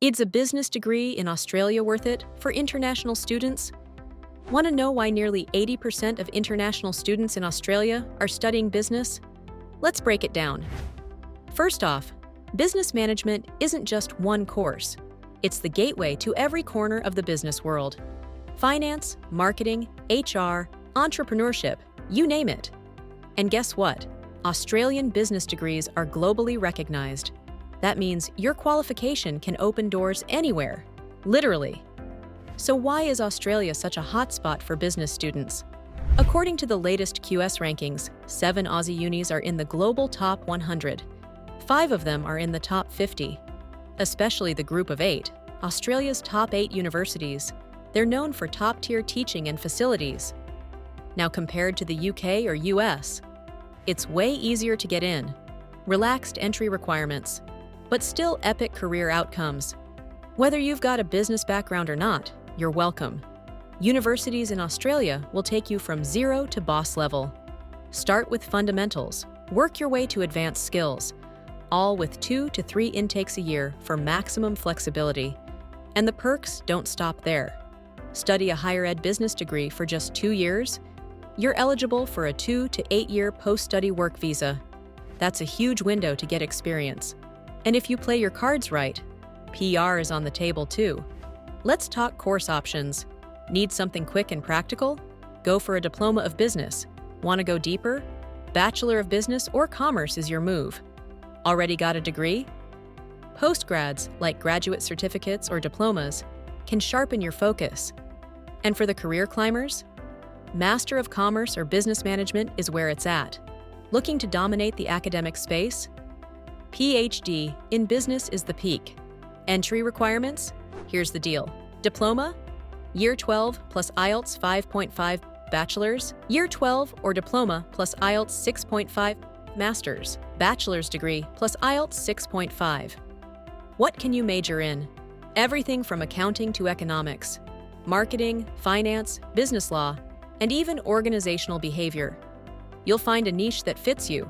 Is a business degree in Australia worth it for international students? Want to know why nearly 80% of international students in Australia are studying business? Let's break it down. First off, business management isn't just one course. It's the gateway to every corner of the business world. Finance, marketing, HR, entrepreneurship, you name it. And guess what? Australian business degrees are globally recognized. That means your qualification can open doors anywhere, literally. So why is Australia such a hotspot for business students? According to the latest QS rankings, 7 Aussie unis are in the global top 100. 5 of them are in the top 50. Especially the group of 8, Australia's top 8 universities. They're known for top-tier teaching and facilities. Now compared to the UK or US, it's way easier to get in. Relaxed entry requirements, but still epic career outcomes. Whether you've got a business background or not, you're welcome. Universities in Australia will take you from zero to boss level. Start with fundamentals, work your way to advanced skills, all with 2 to 3 intakes a year for maximum flexibility. And the perks don't stop there. Study a higher ed business degree for just 2 years, you're eligible for a 2 to 8 year post-study work visa. That's a huge window to get experience. And if you play your cards right, PR is on the table too. Let's talk course options. Need something quick and practical? Go for a Diploma of Business. Want to go deeper? Bachelor of Business or Commerce is your move. Already got a degree? Postgrads, like graduate certificates or diplomas, can sharpen your focus. And for the career climbers? Master of Commerce or Business Management is where it's at. Looking to dominate the academic space? PhD in business is the peak. Entry requirements? Here's the deal. Diploma? Year 12 plus IELTS 5.5. Bachelor's? Year 12 or Diploma plus IELTS 6.5. Master's? Bachelor's degree plus IELTS 6.5. What can you major in? Everything from accounting to economics, marketing, finance, business law, and even organizational behavior. You'll find a niche that fits you.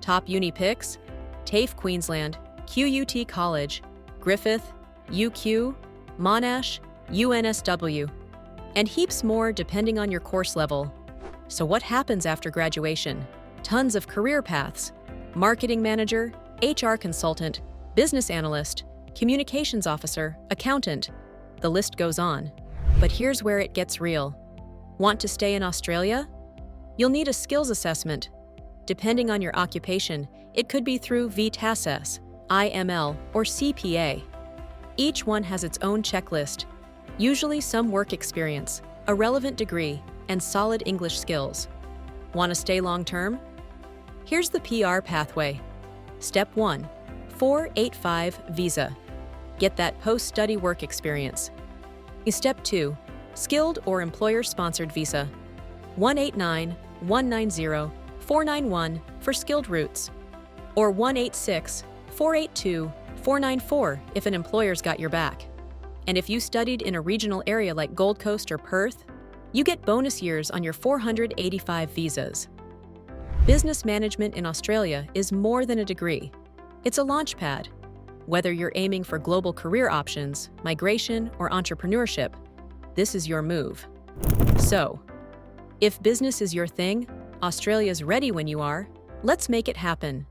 Top uni picks? TAFE Queensland, QUT College, Griffith, UQ, Monash, UNSW, and heaps more depending on your course level. So what happens after graduation? Tons of career paths: marketing manager, HR consultant, business analyst, communications officer, accountant. The list goes on. But here's where it gets real. Want to stay in Australia? You'll need a skills assessment. Depending on your occupation, it could be through VTASS, IML, or CPA. Each one has its own checklist, usually some work experience, a relevant degree, and solid English skills. Want to stay long-term? Here's the PR pathway. Step 1, 485 visa. Get that post-study work experience. Step 2, skilled or employer-sponsored visa. 189, 190, 491 for skilled routes, or 186, 482, 494 if an employer's got your back. And if you studied in a regional area like Gold Coast or Perth, you get bonus years on your 485 visas. Business management in Australia is more than a degree. It's a launchpad. Whether you're aiming for global career options, migration, or entrepreneurship, this is your move. So, if business is your thing, Australia's ready when you are. Let's make it happen.